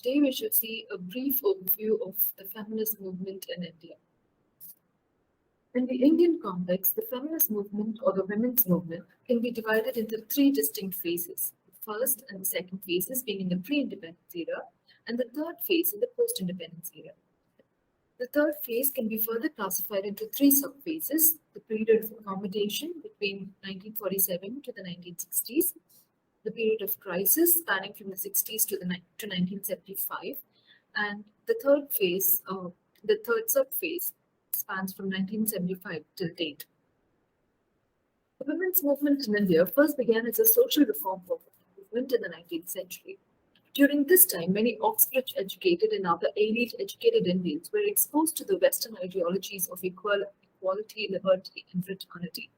today we shall see a brief overview of the feminist movement in India. In the Indian context, the feminist movement or the women's movement can be divided into three distinct phases. The first and the second phases being in the pre-independence era, and the third phase in the post-independence era. The third phase can be further classified into three sub-phases: the period of accommodation between 1947 to the 1960s, the period of crisis spanning from the 60s to 1975, and the third sub-phase spans from 1975 till date. The women's movement in India first began as a social reform movement in the 19th century. During this time, many Oxbridge-educated and other elite-educated Indians were exposed to the Western ideologies of equality, liberty, and fraternity.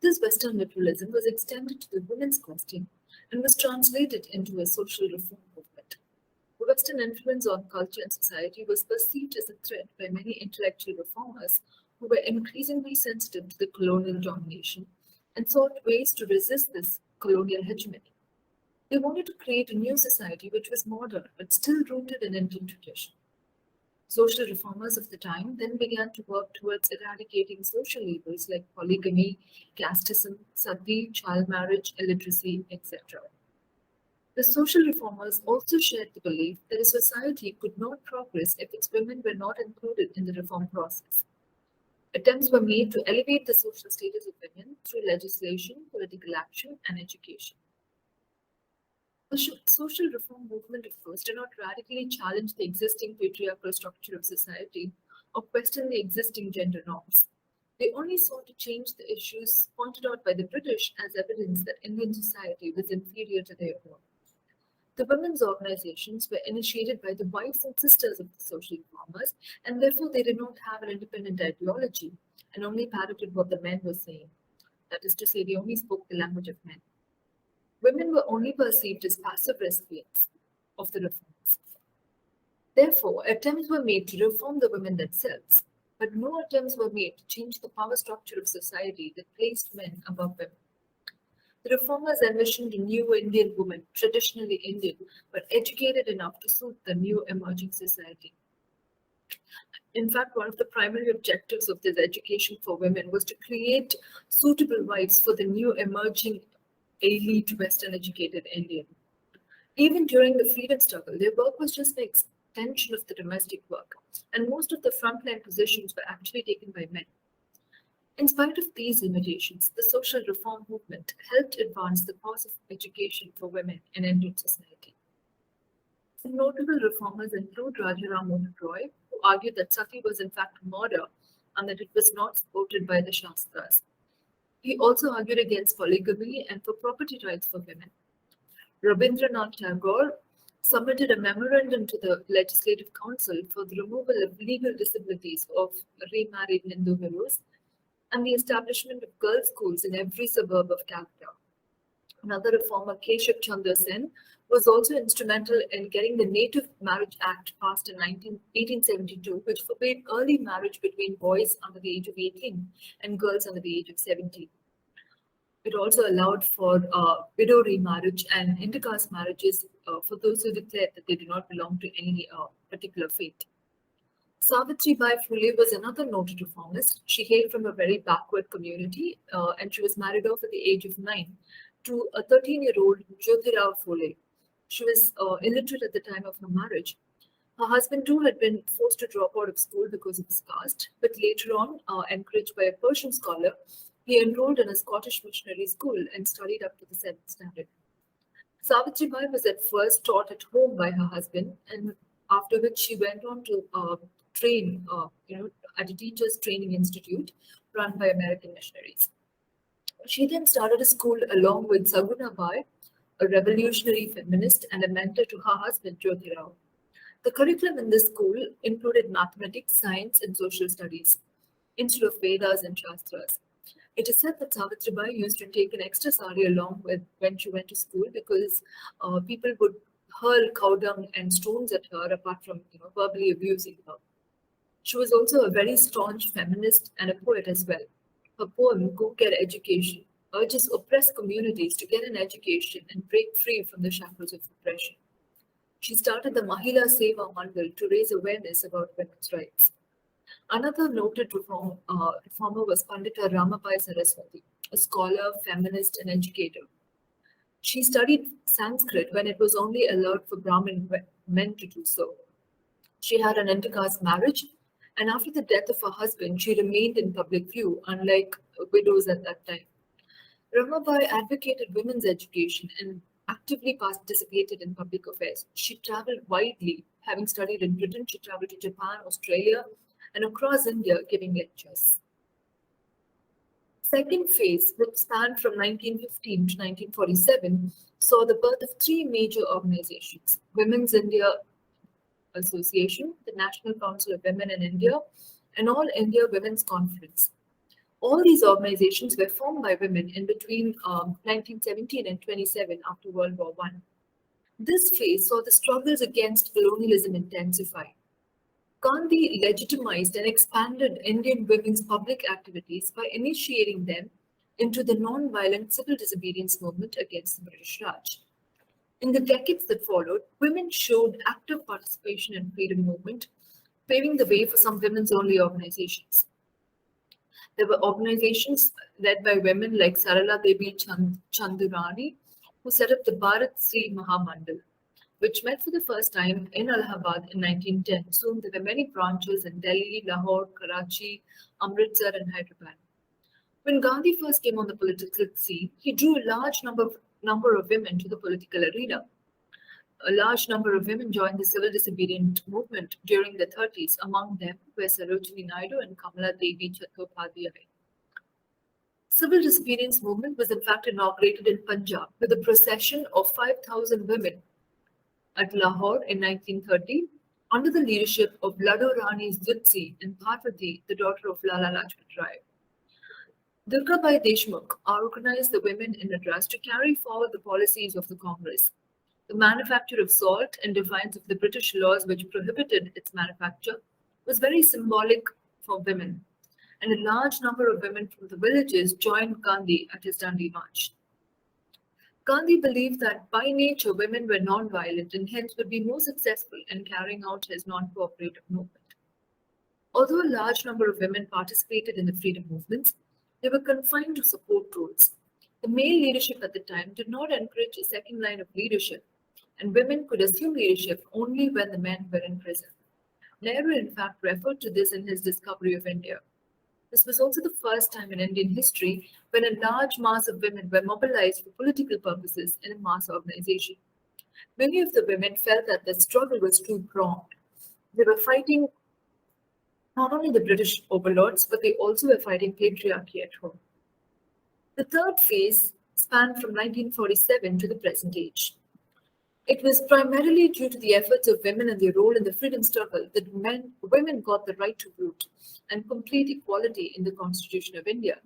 This Western liberalism was extended to the women's question and was translated into a social reform movement. The Western influence on culture and society was perceived as a threat by many intellectual reformers who were increasingly sensitive to the colonial domination and sought ways to resist this colonial hegemony. They wanted to create a new society which was modern but still rooted in Indian tradition. Social reformers of the time then began to work towards eradicating social labels like polygamy, casteism, sati, child marriage, illiteracy, etc. The social reformers also shared the belief that a society could not progress if its women were not included in the reform process. Attempts were made to elevate the social status of women through legislation, political action, and education. The social reform movement, of course, did not radically challenge the existing patriarchal structure of society or question the existing gender norms. They only sought to change the issues pointed out by the British as evidence that Indian society was inferior to their own. The women's organizations were initiated by the wives and sisters of the social reformers, and therefore they did not have an independent ideology and only parroted what the men were saying. That is to say, they only spoke the language of men. Women were only perceived as passive recipients of the reforms. Therefore, attempts were made to reform the women themselves, but no attempts were made to change the power structure of society that placed men above women. The reformers envisioned a new Indian woman, traditionally Indian, but educated enough to suit the new emerging society. In fact, one of the primary objectives of this education for women was to create suitable wives for the new emerging elite Western educated Indian. Even during the freedom struggle, their work was just the extension of the domestic work, and most of the frontline positions were actually taken by men. In spite of these limitations, the social reform movement helped advance the cause of education for women in Indian society. Some notable reformers include Rajaram Mohan Roy, who argued that sati was in fact murder and that it was not supported by the Shastras. He also argued against polygamy and for property rights for women. Rabindranath Tagore submitted a memorandum to the Legislative Council for the removal of legal disabilities of remarried Hindu widows and the establishment of girls' schools in every suburb of Calcutta. Another reformer, Keshav Chandra Sen, was also instrumental in getting the Native Marriage Act passed in 1872, which forbade early marriage between boys under the age of 18 and girls under the age of 17. It also allowed for widow remarriage and intercaste marriages for those who declared that they do not belong to any particular faith. Savitribai Phule was another noted reformist. She hailed from a very backward community and she was married off at the age of 9 to a 13-year-old Jyotirao Phule. She was illiterate at the time of her marriage. Her husband too had been forced to drop out of school because of his caste, but later on, encouraged by a Persian scholar, he enrolled in a Scottish missionary school and studied up to the 7th standard. Savitribai was at first taught at home by her husband, and after which she went on to train, at a teacher's training institute run by American missionaries. She then started a school along with Saguna Bai, a revolutionary feminist and a mentor to her husband, Jyotirao. The curriculum in this school included mathematics, science, and social studies, instead of Vedas and Shastras. It is said that Savitribai used to take an extra sari along with when she went to school because people would hurl cow dung and stones at her apart from verbally abusing her. She was also a very staunch feminist and a poet as well. Her poem, Go Get Education, urges oppressed communities to get an education and break free from the shackles of oppression. She started the Mahila Seva Mandal to raise awareness about women's rights. Another noted reformer was Pandita Ramabai Saraswati, a scholar, feminist, and educator. She studied Sanskrit when it was only allowed for Brahmin men to do so. She had an intercaste marriage, and after the death of her husband, she remained in public view, unlike widows at that time. Ramabai advocated women's education and actively participated in public affairs. She traveled widely. Having studied in Britain, she traveled to Japan, Australia, and across India giving lectures. Second phase, which spanned from 1915 to 1947, saw the birth of three major organizations: Women's India Association, the National Council of Women in India, and All India Women's Conference. All these organizations were formed by women in between 1917 and 27 after World War I. This phase saw the struggles against colonialism intensify. Gandhi legitimized and expanded Indian women's public activities by initiating them into the non-violent civil disobedience movement against the British Raj. In the decades that followed, women showed active participation in freedom movement, paving the way for some women's only organizations. There were organizations led by women like Sarala Devi Chandurani, who set up the Bharat Sri Mahamandal, which met for the first time in Allahabad in 1910. Soon there were many branches in Delhi, Lahore, Karachi, Amritsar, and Hyderabad. When Gandhi first came on the political scene, he drew a large number of women to the political arena. A large number of women joined the civil disobedient movement during the 30s. Among them were Sarojini Naidu and Kamala Devi Chattopadhyay. Civil disobedience movement was in fact inaugurated in Punjab with a procession of 5,000 women at Lahore in 1930 under the leadership of Lado Rani Zutsi and Parvati, the daughter of Lala Lajpat Rai. Durgabai Deshmukh organized the women in Madras to carry forward the policies of the Congress. The manufacture of salt in defiance of the British laws which prohibited its manufacture was very symbolic for women, and a large number of women from the villages joined Gandhi at his Dandi March. Gandhi believed that by nature women were non-violent and hence would be more successful in carrying out his non-cooperative movement. Although a large number of women participated in the freedom movements, they were confined to support roles. The male leadership at the time did not encourage a second line of leadership, and women could assume leadership only when the men were in prison. Nehru, in fact, referred to this in his discovery of India. This was also the first time in Indian history when a large mass of women were mobilized for political purposes in a mass organization. Many of the women felt that the struggle was too pronged. They were fighting not only the British overlords, but they also were fighting patriarchy at home. The third phase spanned from 1947 to the present age. It was primarily due to the efforts of women and their role in the freedom struggle that women got the right to vote and complete equality in the Constitution of India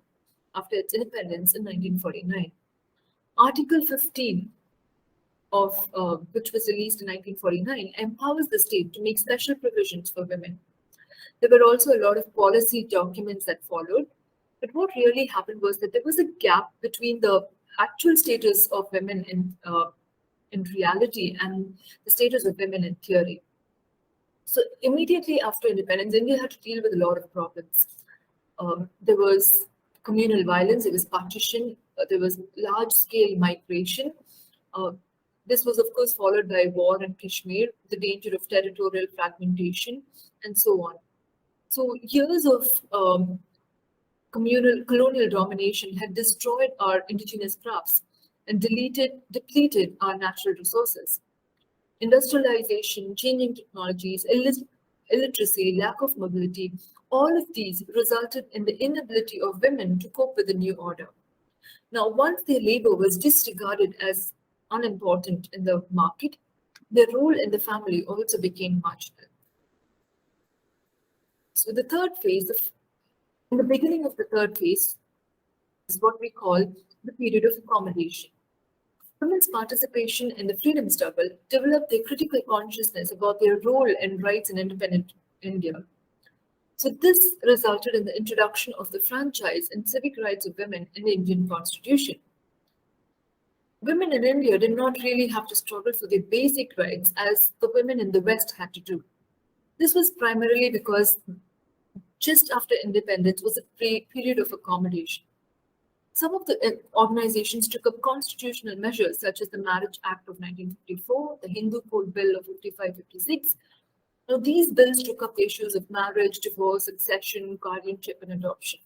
after its independence in 1949. Article 15 of which was released in 1949 empowers the state to make special provisions for women. There were also a lot of policy documents that followed, but what really happened was that there was a gap between the actual status of women in reality and the status of women in theory. So immediately after independence, India had to deal with a lot of problems. There was communal violence, there was partition, there was large-scale migration. This was, of course, followed by war in Kashmir, the danger of territorial fragmentation, and so on. So years of colonial domination had destroyed our indigenous crafts and depleted our natural resources. Industrialization, changing technologies, illiteracy, lack of mobility, all of these resulted in the inability of women to cope with the new order. Now, once their labor was disregarded as unimportant in the market, their role in the family also became marginal. So the third phase, in the beginning of the third phase, is what we call the period of accommodation. Women's participation in the freedom struggle developed their critical consciousness about their role and rights in independent India. So this resulted in the introduction of the franchise and civic rights of women in the Indian Constitution. Women in India did not really have to struggle for their basic rights as the women in the West had to do. This was primarily because just after independence was a period of accommodation. Some of the organizations took up constitutional measures such as the Marriage Act of 1954, the Hindu Code Bill of 55-56. Now, these bills took up the issues of marriage, divorce, succession, guardianship, and adoption.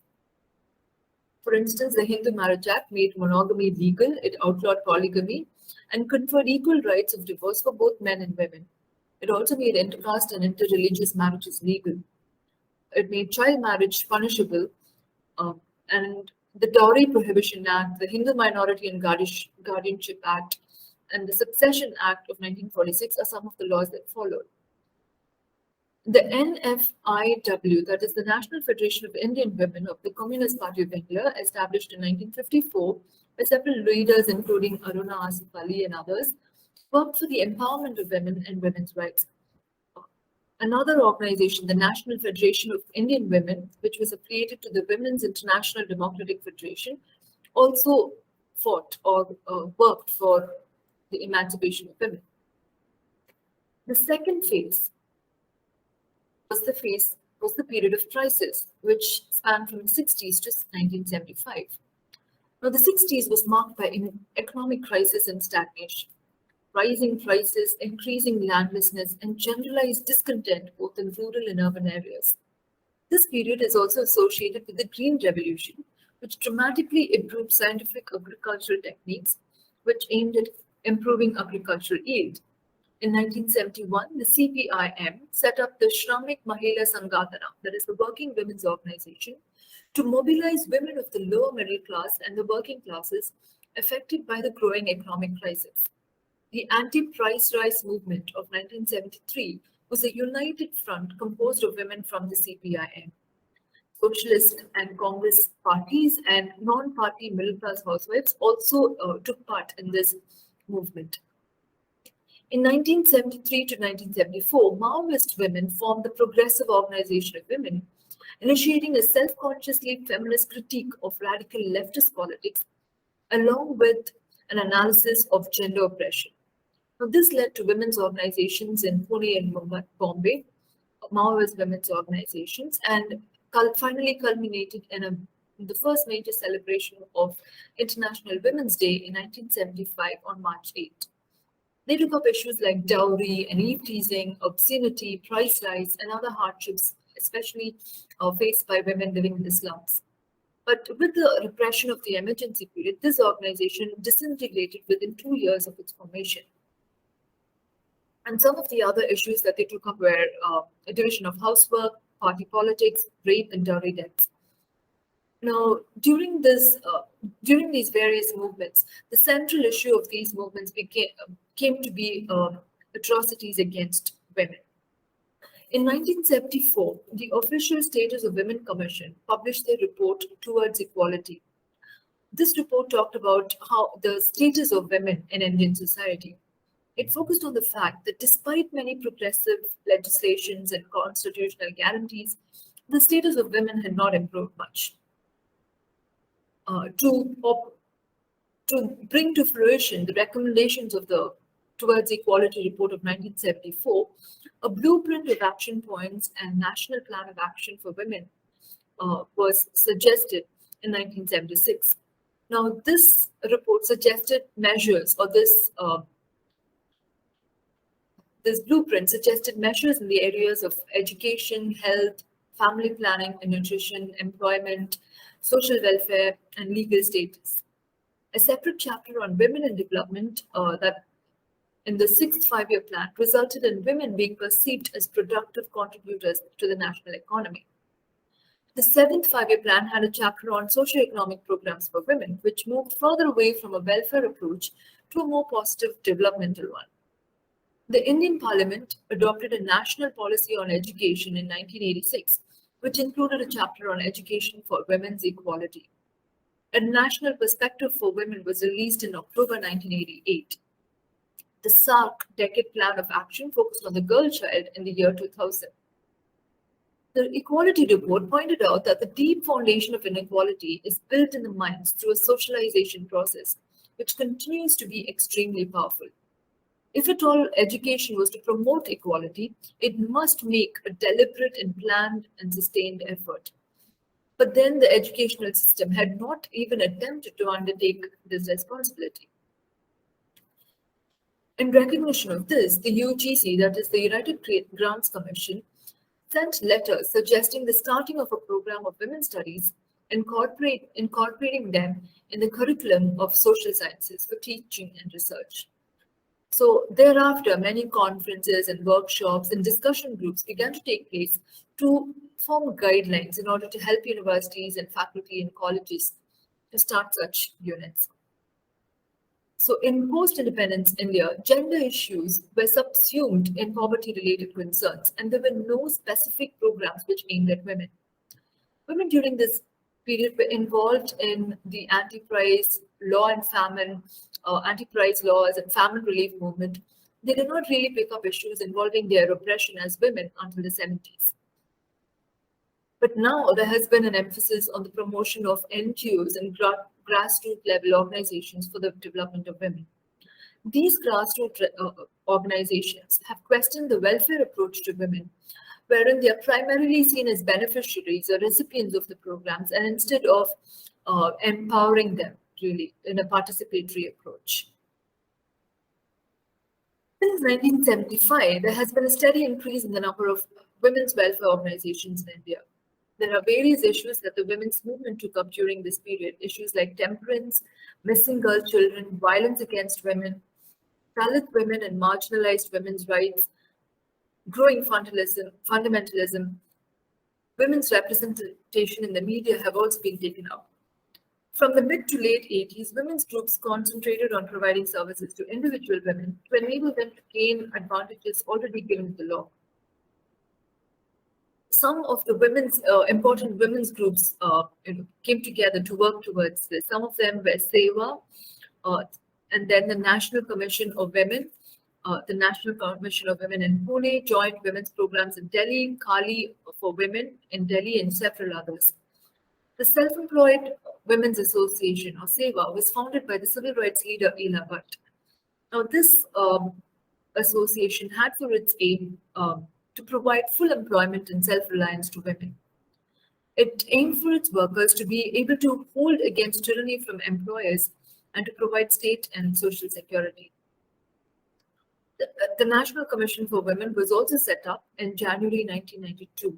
For instance, the Hindu Marriage Act made monogamy legal, it outlawed polygamy, and conferred equal rights of divorce for both men and women. It also made intercaste and interreligious marriages legal. It made child marriage punishable, uh, and the Dowry Prohibition Act, the Hindu Minority and Guardianship Act, and the Succession Act of 1946 are some of the laws that followed. The NFIW, that is the National Federation of Indian Women of the Communist Party of India, established in 1954 by several leaders including Aruna Asif Ali and others, worked for the empowerment of women and women's rights. Another organization, the National Federation of Indian Women, which was affiliated to the Women's International Democratic Federation, also fought or worked for the emancipation of women. The second phase was the period of crisis, which spanned from the 60s to 1975. Now, the 60s was marked by economic crisis and stagnation. Rising prices, increasing landlessness, and generalized discontent both in rural and urban areas. This period is also associated with the Green Revolution, which dramatically improved scientific agricultural techniques, which aimed at improving agricultural yield. In 1971, the CPIM set up the Shramik Mahila Sangatana, that is the Working Women's Organization, to mobilize women of the lower middle class and the working classes affected by the growing economic crisis. The anti-price rise movement of 1973 was a united front composed of women from the CPIM. Socialist and Congress parties and non-party middle-class housewives also took part in this movement. In 1973 to 1974, Maoist women formed the Progressive Organization of Women, initiating a self-consciously feminist critique of radical leftist politics, along with an analysis of gender oppression. Now, this led to women's organizations in Pune and Bombay, Maoist women's organizations, and finally culminated in the first major celebration of International Women's Day in 1975 on March 8. They took up issues like dowry and eve teasing, obscenity, price rise, and other hardships, especially faced by women living in the slums. But with the repression of the emergency period, this organization disintegrated within 2 years of its formation. And some of the other issues that they took up were a division of housework, party politics, rape, and dowry debts. Now, during these various movements, the central issue of these movements came to be atrocities against women. In 1974, the Official Status of Women Commission published their report Towards Equality. This report talked about how the status of women in Indian society. It focused on the fact that despite many progressive legislations and constitutional guarantees, the status of women had not improved much. To bring to fruition the recommendations of the Towards Equality report of 1974, a blueprint of action points and national plan of action for women was suggested in 1976. Now, this report suggested measures, or this blueprint suggested measures in the areas of education, health, family planning and nutrition, employment, social welfare, and legal status. A separate chapter on women in development that in the sixth five-year plan resulted in women being perceived as productive contributors to the national economy. The seventh five-year plan had a chapter on socio-economic programs for women, which moved further away from a welfare approach to a more positive developmental one. The Indian Parliament adopted a national policy on education in 1986, which included a chapter on education for women's equality. A national perspective for women was released in October 1988. The SARC Decade Plan of Action focused on the girl child in the year 2000. The Equality Report pointed out that the deep foundation of inequality is built in the minds through a socialization process, which continues to be extremely powerful. If at all education was to promote equality, it must make a deliberate and planned and sustained effort. But then the educational system had not even attempted to undertake this responsibility. In recognition of this, the UGC, that is the United Grants Commission, sent letters suggesting the starting of a program of women's studies, incorporating them in the curriculum of social sciences for teaching and research. So thereafter, many conferences and workshops and discussion groups began to take place to form guidelines in order to help universities and faculty and colleges to start such units. So in post-independence India, gender issues were subsumed in poverty-related concerns, and there were no specific programs which aimed at women. Women during this period were involved in the anti-price law and famine, anti-price laws and famine relief movement. They did not really pick up issues involving their oppression as women until the 70s. But now there has been an emphasis on the promotion of NGOs and grassroots level organizations for the development of women. These grassroots organizations have questioned the welfare approach to women, wherein they are primarily seen as beneficiaries or recipients of the programs, and instead of empowering them really in a participatory approach. Since 1975, there has been a steady increase in the number of women's welfare organizations in India. There are various issues that the women's movement took up during this period, issues like temperance, missing girl children, violence against women, Dalit women and marginalized women's rights, growing fundamentalism, women's representation in the media have also been taken up. From the mid to late 80s, women's groups concentrated on providing services to individual women to enable them to gain advantages already given the law. Some of the important women's groups came together to work towards this. Some of them were SEWA, and then the National Commission of Women, the National Commission of Women in Pune, joint women's programs in Delhi, Kali for Women in Delhi, and several others. The Self-Employed Women's Association, or SEWA, was founded by the civil rights leader Ela Bhatt. Now, this association had for its aim to provide full employment and self-reliance to women. It aimed for its workers to be able to hold against tyranny from employers and to provide state and social security. The National Commission for Women was also set up in January 1992.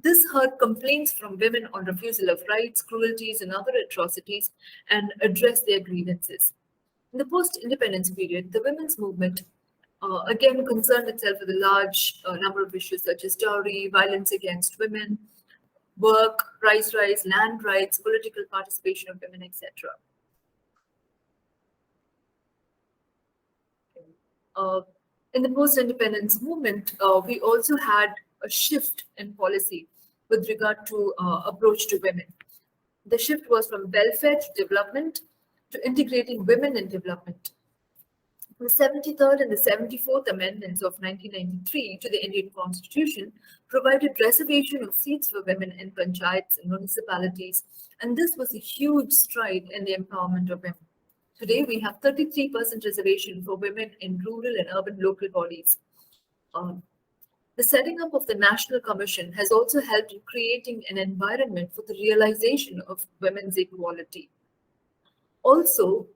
This heard complaints from women on refusal of rights, cruelties, and other atrocities and addressed their grievances. In the post-independence period, the women's movement again concerned itself with a large number of issues such as dowry, violence against women, work, rights, land rights, political participation of women, etc. In the post-independence movement, we also had a shift in policy with regard to approach to women. The shift was from welfare to development to integrating women in development. The 73rd and the 74th Amendments of 1993 to the Indian Constitution provided reservation of seats for women in panchayats and municipalities, and this was a huge stride in the empowerment of women. Today, we have 33% reservation for women in rural and urban local bodies. The setting up of the National Commission has also helped in creating an environment for the realization of women's equality. Also,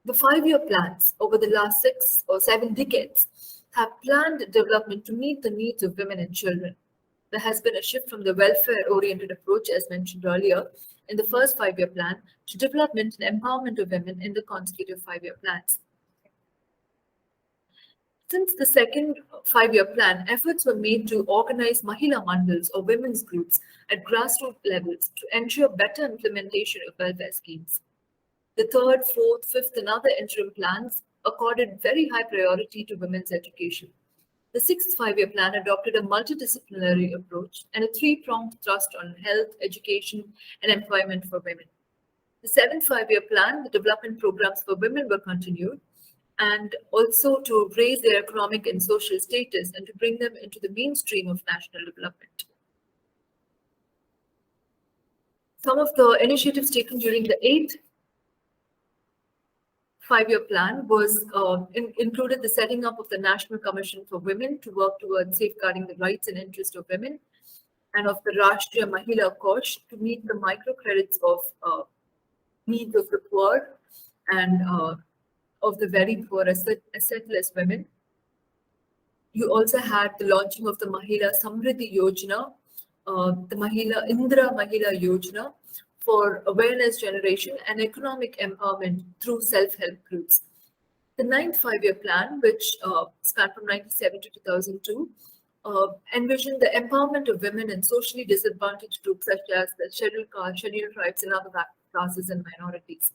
the 5-year plans over the last 6 or 7 decades have planned development to meet the needs of women and children. There has been a shift from the welfare-oriented approach, as mentioned earlier, in the first 5-year plan to development and empowerment of women in the consecutive 5-year plans. Since the second 5-year plan, efforts were made to organize Mahila Mandals or women's groups at grassroots levels to ensure better implementation of welfare schemes. The 3rd, 4th, 5th, and other interim plans accorded very high priority to women's education. The 6th 5-year plan adopted a multidisciplinary approach and a 3-pronged thrust on health, education, and employment for women. The 7th 5-year plan, the development programs for women were continued, and also to raise their economic and social status and to bring them into the mainstream of national development. Some of the initiatives taken during the 8th five-year plan was included the setting up of the National Commission for Women to work towards safeguarding the rights and interests of women, and of the Rashtriya Mahila Kosh to meet the microcredits of needs of the poor and of the very poor assetless women. You also had the launching of the Mahila Samriddhi Yojana, the Mahila Yojana for awareness generation and economic empowerment through self-help groups. The ninth five-year plan, which spanned from 1997 to 2002, envisioned the empowerment of women and socially disadvantaged groups such as the scheduled castes, scheduled tribes, and other classes and minorities.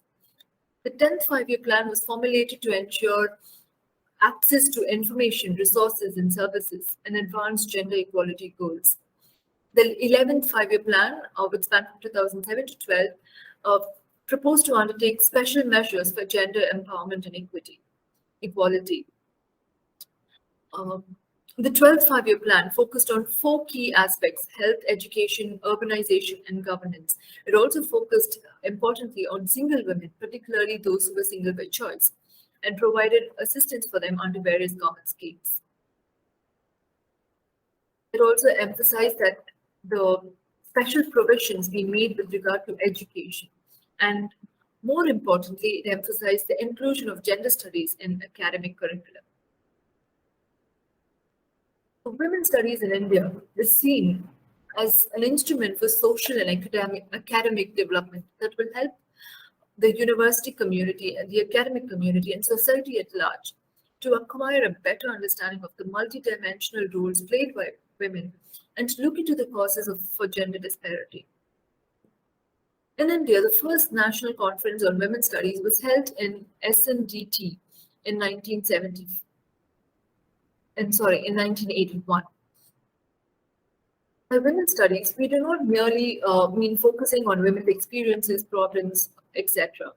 The 10th five-year plan was formulated to ensure access to information, resources, and services, and advance gender equality goals. The 11th five-year plan, which spanned from 2007 to 12, proposed to undertake special measures for gender empowerment and equality. The 12th five-year plan focused on four key aspects: health, education, urbanization, and governance. It also focused importantly on single women, particularly those who were single by choice, and provided assistance for them under various government schemes. It also emphasized that the special provisions be made with regard to education, and more importantly, it emphasized the inclusion of gender studies in academic curriculum. Women's studies in India is seen as an instrument for social and academic development that will help the university community and the academic community and society at large to acquire a better understanding of the multidimensional roles played by women and to look into the causes for gender disparity. In India, the first National Conference on Women's Studies was held in SNDT in 1981. By women's studies, we do not merely mean focusing on women's experiences, problems, etc.,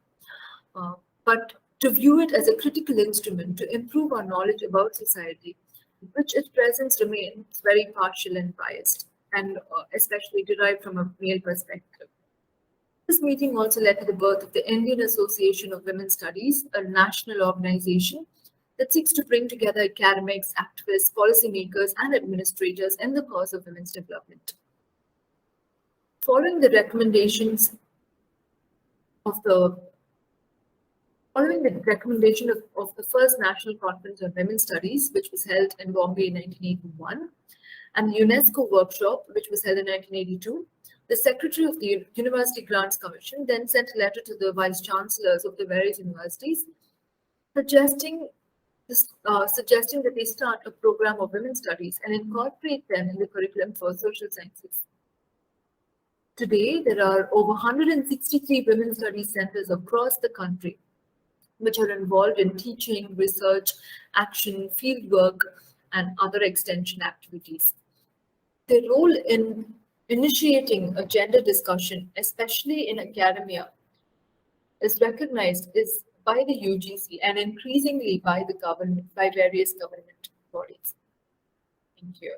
but to view it as a critical instrument to improve our knowledge about society, which at present remains very partial and biased, and especially derived from a male perspective. This meeting also led to the birth of the Indian Association of Women's Studies, a national organization that seeks to bring together academics, activists, policymakers, and administrators in the cause of women's development. Following the recommendation of the first National Conference on Women's Studies, which was held in Bombay in 1981, and the UNESCO workshop, which was held in 1982, the Secretary of the University Grants Commission then sent a letter to the Vice Chancellors of the various universities suggesting that they start a program of women's studies and incorporate them in the curriculum for social sciences. Today, there are over 163 women's studies centers across the country, which are involved in teaching, research, action, fieldwork, and other extension activities. Their role in initiating a gender discussion, especially in academia, is recognized by the UGC and increasingly by various government bodies. Thank you.